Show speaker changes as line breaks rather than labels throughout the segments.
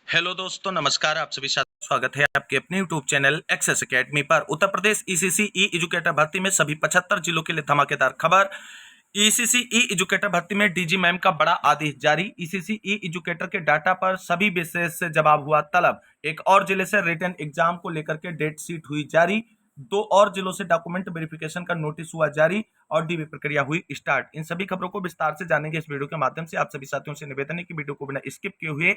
Hello दोस्तों, नमस्कार। आप सभी छात्रों स्वागत है आपके अपने यूट्यूब चैनल एक्सेस एकेडमी पर। उत्तर प्रदेश ईसीसी ई एजुकेटर भर्ती में सभी 75 जिलों के लिए धमाकेदार खबर। ईसीसी ई एजुकेटर भर्ती में डीजी मैम का बड़ा आदेश जारी। ईसीसी ई एजुकेटर के डाटा पर सभी विशेष से जवाब हुआ तलब। एक और जिले से रिटन एग्जाम को लेकर के डेट शीट हुई जारी। 2 और जिलों से डॉक्यूमेंट वेरिफिकेशन का नोटिस हुआ जारी और डीबी प्रक्रिया हुई स्टार्ट। इन सभी खबरों को विस्तार से जानेंगे इस वीडियो के माध्यम से। आप सभी साथियों से निवेदन है कि वीडियो को बिना स्किप किए हुए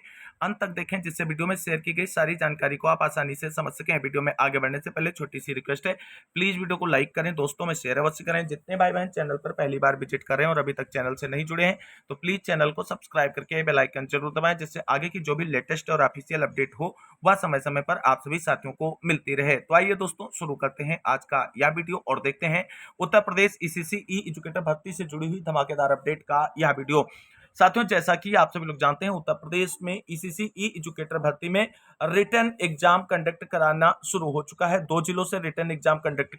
अंत तक देखें, जिससे वीडियो में शेयर की गई सारी जानकारी को आप आसानी से समझ सकें। वीडियो में आगे बढ़ने से पहले छोटी सी रिक्वेस्ट है, प्लीज वीडियो को लाइक करें, दोस्तों में शेयर अवश्य करें। जितने भाई बहन चैनल पर पहली बार विजिट कर रहे हैं और अभी तक चैनल से नहीं जुड़े हैं तो प्लीज चैनल को सब्सक्राइब करके बेल आइकन जरूर दबाएं, जिससे आगे की जो भी लेटेस्ट और ऑफिशियल अपडेट हो वह समय समय पर आप सभी साथियों को मिलती रहे। तो आइए दोस्तों, शुरू करते हैं आज का यह वीडियो और देखते हैं उत्तर प्रदेश ईसीसी ई एजुकेटर भर्ती से जुड़ी हुई धमाकेदार अपडेट का यह वीडियो। साथियों, जैसा कि आप सभी लोग जानते हैं, उत्तर प्रदेश में ईसीसी ई एजुकेटर भर्ती में रिटन एग्जाम कंडक्ट कराना शुरू हो चुका है। 2 जिलों से रिटन एग्जाम कंडक्ट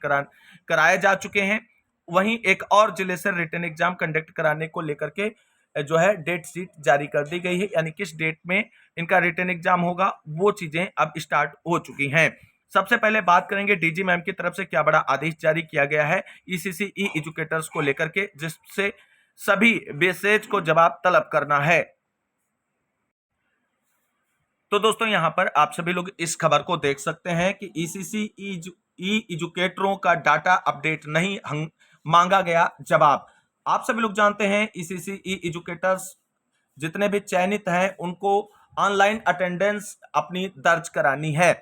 कराए जा चुके हैं। वहीं एक और जिले से रिटन एग्जाम कंडक्ट कराने को लेकर के जो है डेट शीट जारी कर दी गई है, यानी किस डेट में इनका रिटन एग्जाम होगा वो चीजें अब स्टार्ट हो चुकी हैं। सबसे पहले बात करेंगे डीजी मैम की तरफ से क्या बड़ा आदेश जारी किया गया है ईसीसी ई एजुकेटर्स को लेकर के, जिससे सभी मैसेज को जवाब तलब करना है। तो दोस्तों, यहां पर आप सभी लोग इस खबर को देख सकते हैं कि ईसीसी ई एजुकेटरों का डाटा अपडेट नहीं, मांगा गया जवाब। आप सभी लोग जानते हैं ईसीसी ई एजुकेटर्स जितने भी चयनित हैं उनको ऑनलाइन अटेंडेंस अपनी दर्ज करानी है।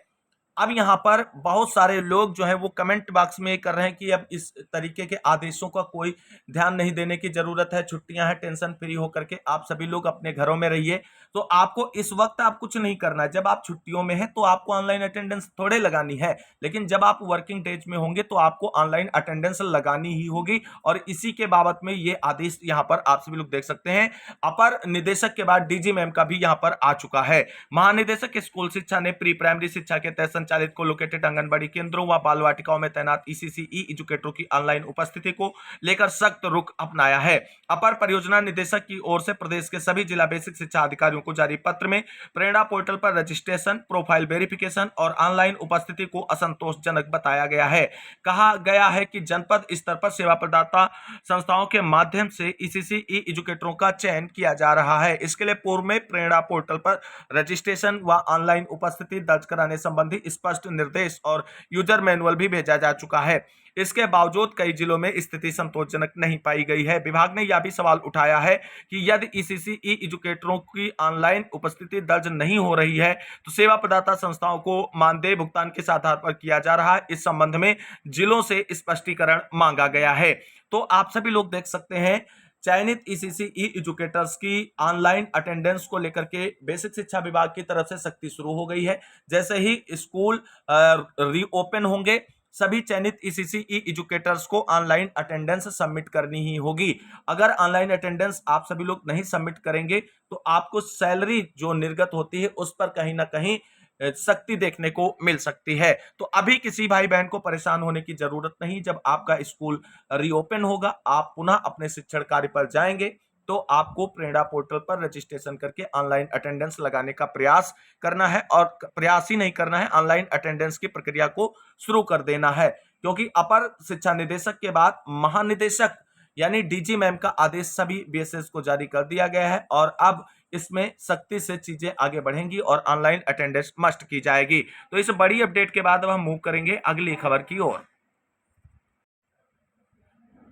अब यहां पर बहुत सारे लोग जो है वो कमेंट बॉक्स में कर रहे हैं कि अब इस तरीके के आदेशों का कोई ध्यान नहीं देने की जरूरत है, छुट्टियां हैं, टेंशन फ्री होकर के आप सभी लोग अपने घरों में रहिए। तो आपको इस वक्त आप कुछ नहीं करना है। जब आप छुट्टियों में हैं तो आपको ऑनलाइन अटेंडेंस थोड़े लगानी है, लेकिन जब आप वर्किंग डेज में होंगे तो आपको ऑनलाइन अटेंडेंस लगानी ही होगी। और इसी के बाबत में ये आदेश यहां पर आप सभी लोग देख सकते हैं। अपर निदेशक के बाद डीजी मैम का भी यहां पर आ चुका है। महानिदेशक स्कूल शिक्षा ने प्री प्राइमरी शिक्षा के तहत संचालित को लोकेटेड आंगनबाड़ी केंद्रों व बाल वाटिकाओं में तैनात ईसीसी ई एजुकेटरों की ऑनलाइन उपस्थिति को लेकर सख्त रुख अपनाया है। अपर परियोजना निदेशक की ओर से प्रदेश के सभी जिला बेसिक शिक्षा अधिकारियों को जारी पत्र में प्रेरणा पोर्टल पर रजिस्ट्रेशन, प्रोफाइल वेरिफिकेशन और ऑनलाइन उपस्थिति को असंतोषजनक बताया गया है। कहा गया है कि जनपद स्तर पर सेवा प्रदाता संस्थाओं के माध्यम से ईसीसी ई एजुकेटरों का चयन किया जा रहा है। इसके लिए पूर्व में प्रेरणा पोर्टल पर रजिस्ट्रेशन व ऑनलाइन उपस्थिति दर्ज कराने संबंधी स्पष्ट निर्देश और यूजर मैनुअल भी भेजा जा चुका है। इसके बावजूद कई जिलों में स्थिति संतोषजनक नहीं पाई गई है। विभाग ने यह भी सवाल उठाया है कि यदि ईसीसी ई एजुकेटरों की ऑनलाइन उपस्थिति दर्ज नहीं हो रही है तो सेवा प्रदाता संस्थाओं को मानदेय भुगतान किस आधार पर किया जा रहा है। इस संबंध में जिलों से स्पष्टीकरण मांगा गया है। तो आप सभी लोग देख सकते हैं, चयनित ईसीसी ई एजुकेटर्स की ऑनलाइन अटेंडेंस को लेकर के बेसिक शिक्षा विभाग की तरफ से सख्ती शुरू हो गई है। जैसे ही स्कूल रीओपन होंगे, सभी चयनित ईसीसी ई एजुकेटर्स को ऑनलाइन अटेंडेंस सबमिट करनी ही होगी। अगर ऑनलाइन अटेंडेंस आप सभी लोग नहीं सबमिट करेंगे तो आपको सैलरी जो निर्गत होती है उस पर कहीं ना कहीं सख्ती देखने को मिल सकती है। तो अभी किसी भाई बहन को परेशान होने की जरूरत नहीं। जब आपका स्कूल रीओपन होगा, आप पुनः अपने शिक्षण कार्य पर जाएंगे तो आपको प्रेरणा पोर्टल पर रजिस्ट्रेशन करके ऑनलाइन अटेंडेंस लगाने का प्रयास करना है, और प्रयास ही नहीं करना है, ऑनलाइन अटेंडेंस की प्रक्रिया को शुरू कर देना है। क्योंकि अपर शिक्षा निदेशक के बाद महानिदेशक यानी डीजी मैम का आदेश सभी बीएसएस को जारी कर दिया गया है और अब इसमें सख्ती से चीजें आगे बढ़ेंगी और ऑनलाइन अटेंडेंस मस्ट की जाएगी। तो इस बड़ी अपडेट के बाद अब हम मूव करेंगे अगली खबर की ओर।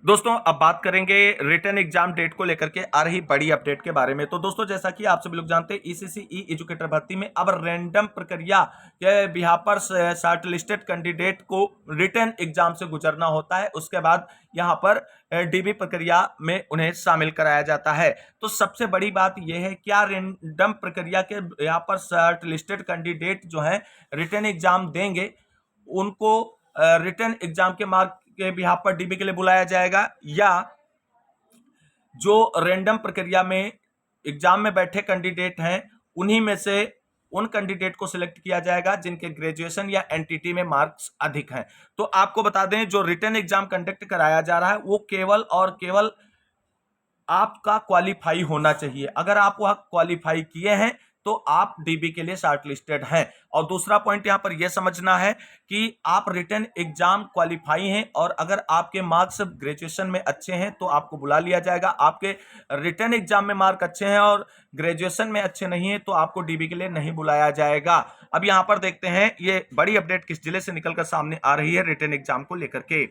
दोस्तों, अब बात करेंगे रिटन एग्जाम डेट को लेकर के आ रही बड़ी अपडेट के बारे में। तो दोस्तों, जैसा कि आप सभी लोग जानते हैं, ईसीसी ई एजुकेटर भर्ती में अब रैंडम प्रक्रिया के बिहार पर शॉर्ट लिस्टेड कैंडिडेट को रिटन एग्जाम से गुजरना होता है। उसके बाद यहां पर डीबी प्रक्रिया में उन्हें शामिल कराया जाता है। तो सबसे बड़ी बात यह है, क्या रैंडम प्रक्रिया के यहाँ पर शॉर्ट लिस्टेड कैंडिडेट जो है रिटन एग्जाम देंगे उनको रिटन एग्जाम के मार्क के बिहार पर डीबी के लिए बुलाया जाएगा, या जो रैंडम प्रक्रिया में एग्जाम में बैठे कैंडिडेट हैं उन्हीं में से उन कैंडिडेट को सिलेक्ट किया जाएगा जिनके ग्रेजुएशन या एनटीटी में मार्क्स अधिक हैं। तो आपको बता दें, जो रिटन एग्जाम कंडक्ट कराया जा रहा है वो केवल और केवल आपका क्वालिफाई होना चाहिए। अगर आप वह क्वालिफाई किए हैं तो आप डीबी के लिए शॉर्ट लिस्टेड हैं। और दूसरा पॉइंट यहां पर यह समझना है कि आप रिटन एग्जाम क्वालिफाई हैं और अगर आपके मार्क्स ग्रेजुएशन में अच्छे हैं तो आपको बुला लिया जाएगा। आपके रिटन एग्जाम में मार्क अच्छे हैं और ग्रेजुएशन में अच्छे नहीं है तो आपको डीबी के लिए नहीं बुलाया जाएगा। अब यहां पर देखते हैं ये बड़ी अपडेट किस जिले से निकलकर सामने आ रही है रिटन एग्जाम को लेकर के।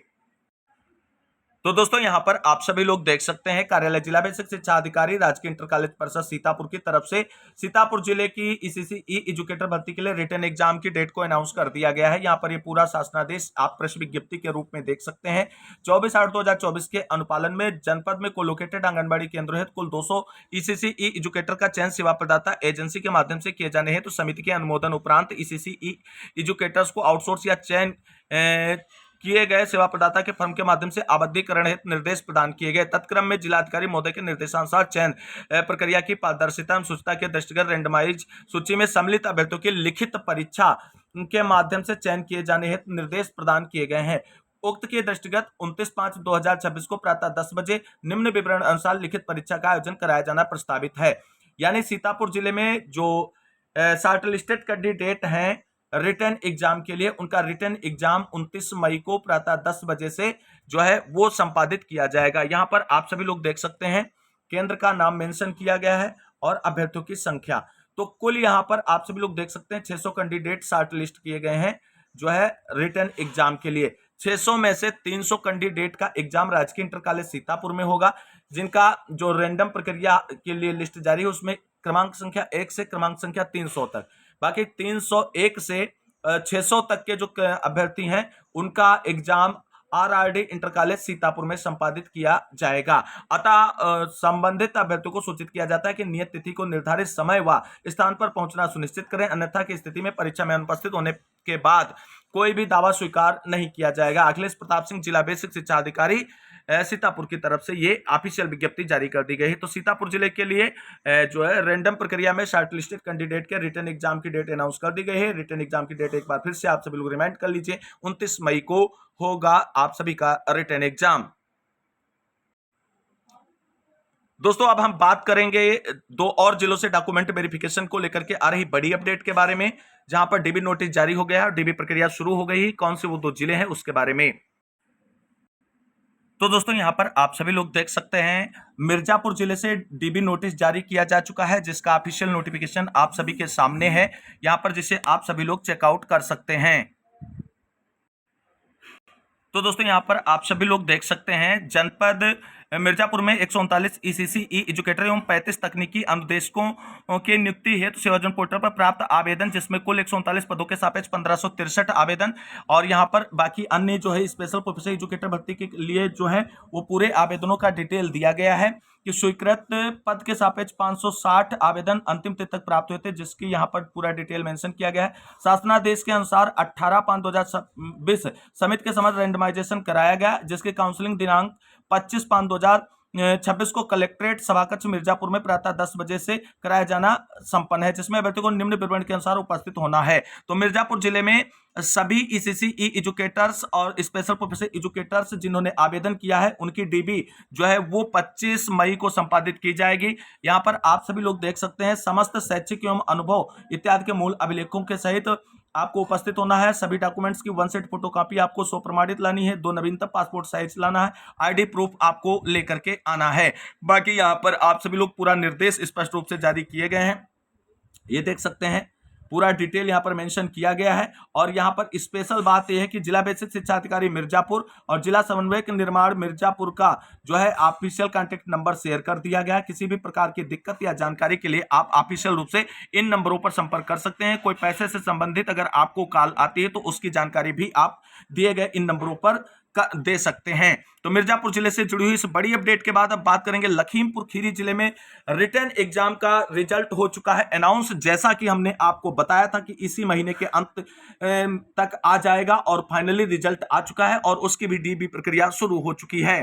तो दोस्तों यहां पर आप सभी लोग देख सकते हैं कार्यालय जिला बेसिक शिक्षा अधिकारी राजकीय इंटर कॉलेज परिषद सीतापुर की तरफ से सीतापुर जिले की ईसीसी ई एजुकेटर भर्ती के लिए रिटन एग्जाम की डेट को अनाउंस कर दिया गया है। यहां पर ये पूरा शासनादेश आप प्रेस विज्ञप्ति के रूप में देख सकते हैं। 24/8/2024 के अनुपालन में जनपद में कोलोकेटेड आंगनबाड़ी केंद्रों हेतु कुल 200 ईसीसी ई एजुकेटर का चयन सेवा प्रदाता एजेंसी के माध्यम से किए जाने हेतु समिति के अनुमोदन उपरांत ईसीसी ई एजुकेटर्स को आउटसोर्स या चयन किए गए सेवा प्रदाता के फर्म के माध्यम से आबद्धीकरण हेतु निर्देश प्रदान किए गए। तत्क्रम में जिलाधिकारी महोदय के निर्देशानुसार चयन प्रक्रिया की पारदर्शिता एवं शुचिता के दृष्टिगत रैंडमाइज सूची में सम्मिलित अभ्यर्थियों की लिखित परीक्षा के माध्यम से चयन किए जाने हेतु निर्देश प्रदान किए गए हैं। उक्त के दृष्टिगत 29/5/2026 को प्रातः 10 बजे निम्न विवरण अनुसार लिखित परीक्षा का आयोजन कराया जाना प्रस्तावित है। यानी सीतापुर जिले में जो शॉर्ट लिस्टेड कैंडिडेट हैं रिटन एग्जाम के लिए, उनका रिटन एग्जाम 29 मई को प्रातः 10 बजे से जो है वो संपादित किया जाएगा। यहां पर आप सभी लोग देख सकते हैं केंद्र का नाम मेंशन किया गया है और अभ्यर्थियों की संख्या। तो कुल यहां पर आप सभी लोग देख सकते हैं 600 कैंडिडेट शॉर्ट लिस्ट किए गए हैं जो है रिटन एग्जाम के लिए। 600 में से 300 कैंडिडेट का एग्जाम राजकीय इंटर कॉलेज सीतापुर में होगा, जिनका जो रैंडम प्रक्रिया के लिए लिस्ट जारी है उसमें क्रमांक संख्या 1 से क्रमांक संख्या 300 तक, बाकी 301 से 600 तक के जो अभ्यर्थी हैं उनका एग्जाम आरआरडी इंटर कॉलेज सीतापुर में संपादित किया जाएगा। अतः संबंधित अभ्यर्थियों को सूचित किया जाता है कि नियत तिथि को निर्धारित समय व स्थान पर पहुंचना सुनिश्चित करें, अन्यथा की स्थिति में परीक्षा में अनुपस्थित होने के बाद कोई भी दावा स्वीकार नहीं किया जाएगा। अखिलेश प्रताप सिंह जिला बेसिक शिक्षा अधिकारी सीतापुर की तरफ से ये ऑफिशियल विज्ञप्ति जारी कर दी गई है। तो सीतापुर जिले के लिए जो है रैंडम प्रक्रिया में शॉर्टलिस्टेड कैंडिडेट के रिटन एग्जाम की डेट अनाउंस कर दी गई है। रिटन एग्जाम की डेट एक बार फिर से आप सभी लोग रिमाइंड कर लीजिए, 29 मई को होगा आप सभी का रिटन एग्जाम। दोस्तों अब हम बात करेंगे 2 और जिलों से डॉक्यूमेंट वेरिफिकेशन को लेकर के आ रही बड़ी अपडेट के बारे में, जहां पर डीबी नोटिस जारी हो गया है और डीबी प्रक्रिया शुरू हो गई है। कौन से वो 2 जिले हैं उसके बारे में। तो दोस्तों यहां पर आप सभी लोग देख सकते हैं मिर्जापुर जिले से डीबी नोटिस जारी किया जा चुका है, जिसका ऑफिशियल नोटिफिकेशन आप सभी के सामने है यहां पर, जिसे आप सभी लोग चेकआउट कर सकते हैं। तो दोस्तों यहां पर आप सभी लोग देख सकते हैं जनपद मिर्जापुर में 139 ईसीसी ई एजुकेटर एवं 35 तकनीकी अनुदेशकों की नियुक्ति हेतु सेवाजन पोर्टल पर प्राप्त आवेदन, जिसमें कुल 139 पदों के सापेक्ष 1563 आवेदन और यहां पर बाकी अन्य जो है स्पेशल प्रोफेशनल एजुकेटर भर्ती के लिए जो है वो पूरे आवेदनों का डिटेल दिया गया है कि स्वीकृत पद के सापेक्ष 560 आवेदन अंतिम तिथि तक प्राप्त हुए थे, जिसकी यहां पर पूरा डिटेल मेंशन किया गया है। शासनादेश के अनुसार 18/5/2020 समिति के समझ रैंडमाइजेशन कराया गया, जिसकी काउंसलिंग दिनांक 25/5/2026 को कलेक्ट्रेट सभाकक्ष मिर्जापुर में प्रातः 10 बजे से कराया जाना संपन्न है, जिसमें अभ्यर्थी को निम्न विवरण के अनुसार उपस्थित होना है। तो मिर्जापुर जिले में सभी ईसीसी ई एजुकेटर्स और स्पेशल प्रोफेशनल एजुकेटर्स जिन्होंने आवेदन किया है उनकी डीबी जो है वो 25 मई को संपादित की जाएगी। यहां पर आप सभी लोग देख सकते हैं समस्त शैक्षिक एवं अनुभव इत्यादि के मूल अभिलेखों के सहित आपको उपस्थित होना है। सभी डॉक्यूमेंट्स की 1 सेट फोटोकॉपी आपको सो प्रमाणित लानी है, 2 नवीनतम पासपोर्ट साइज लाना है, आईडी प्रूफ आपको लेकर के आना है। बाकी यहाँ पर आप सभी लोग पूरा निर्देश स्पष्ट रूप से जारी किए गए हैं, ये देख सकते हैं पूरा डिटेल यहाँ पर मेंशन किया गया है। और यहाँ पर स्पेशल बात यह है कि जिला बेसिक शिक्षा अधिकारी मिर्जापुर और जिला समन्वयक निर्माण मिर्जापुर का जो है ऑफिशियल कांटेक्ट नंबर शेयर कर दिया गया है। किसी भी प्रकार की दिक्कत या जानकारी के लिए आप ऑफिशियल रूप से इन नंबरों पर संपर्क कर सकते हैं। कोई पैसे से संबंधित अगर आपको कॉल आती है तो उसकी जानकारी भी आप दिए गए इन नंबरों पर दे सकते हैं। तो मिर्जापुर जिले से जुड़ी हुई इस बड़ी अपडेट के बाद अब बात करेंगे लखीमपुर खीरी जिले में रिटन एग्जाम का रिजल्ट हो चुका है अनाउंस, जैसा कि हमने आपको बताया था कि इसी महीने के अंत तक आ जाएगा और फाइनली रिजल्ट आ चुका है और उसकी भी डीबी प्रक्रिया शुरू हो चुकी है।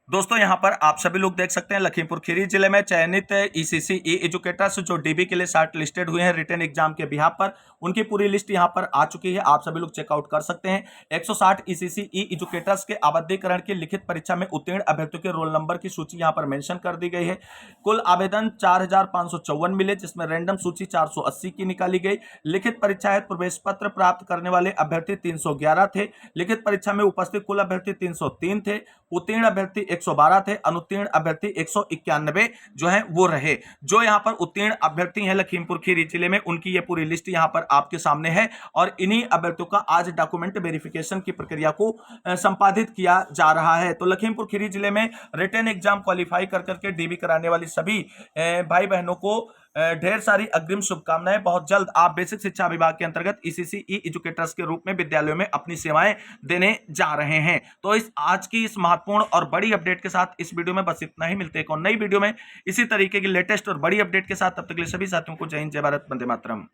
दोस्तों यहां पर आप सभी लोग देख सकते हैं लखीमपुर खीरी जिले में चयनित ईसीसी ई एजुकेटर्स जो डीबी के लिए शॉर्ट लिस्टेड हुए हैं रिटन एग्जाम के बिहाफ पर, उनकी पूरी लिस्ट यहां पर आ चुकी है। आप सभी लोग चेकआउट कर सकते हैं। 160 ईसीसी ई एजुकेटर्स के आबद्धीकरण की लिखित परीक्षा में उत्तीर्ण अभ्यर्थियों के रोल नंबर की सूची यहां पर मेंशन कर दी गई है। कुल आवेदन 4554 मिले, जिसमें रैंडम सूची 480 की निकाली गई। लिखित परीक्षा हेतु प्रवेश पत्र प्राप्त करने वाले अभ्यर्थी 311 थे। लिखित परीक्षा में उपस्थित कुल अभ्यर्थी 303 थे। उत्तीर्ण अभ्यर्थी 112 थे। अनुत्तीर्ण अभ्यर्थी 191 जो है वो रहे। जो यहां पर उत्तीर्ण अभ्यर्थी हैं लखीमपुर खीरी जिले में, उनकी ये पूरी लिस्ट यहां पर आपके सामने है और इन्हीं अभ्यर्थियों का आज डॉक्यूमेंट वेरिफिकेशन की प्रक्रिया को संपादित किया जा रहा है। तो लखीमपुर खीरी जिले में रिटन एग्जाम क्वालिफाई कर करके डीबी कराने वाली सभी भाई बहनों को ढेर सारी अग्रिम शुभकामनाएं। बहुत जल्द आप बेसिक शिक्षा विभाग के अंतर्गत ईसीसी ई एजुकेटर्स के रूप में विद्यालयों में अपनी सेवाएं देने जा रहे हैं। तो इस आज की इस महत्वपूर्ण और बड़ी अपडेट के साथ इस वीडियो में बस इतना ही। मिलते हैं एक और नई वीडियो में इसी तरीके की लेटेस्ट और बड़ी अपडेट के साथ। तब तक के लिए सभी साथियों को जय हिंद, जय भारत, वंदे मातरम।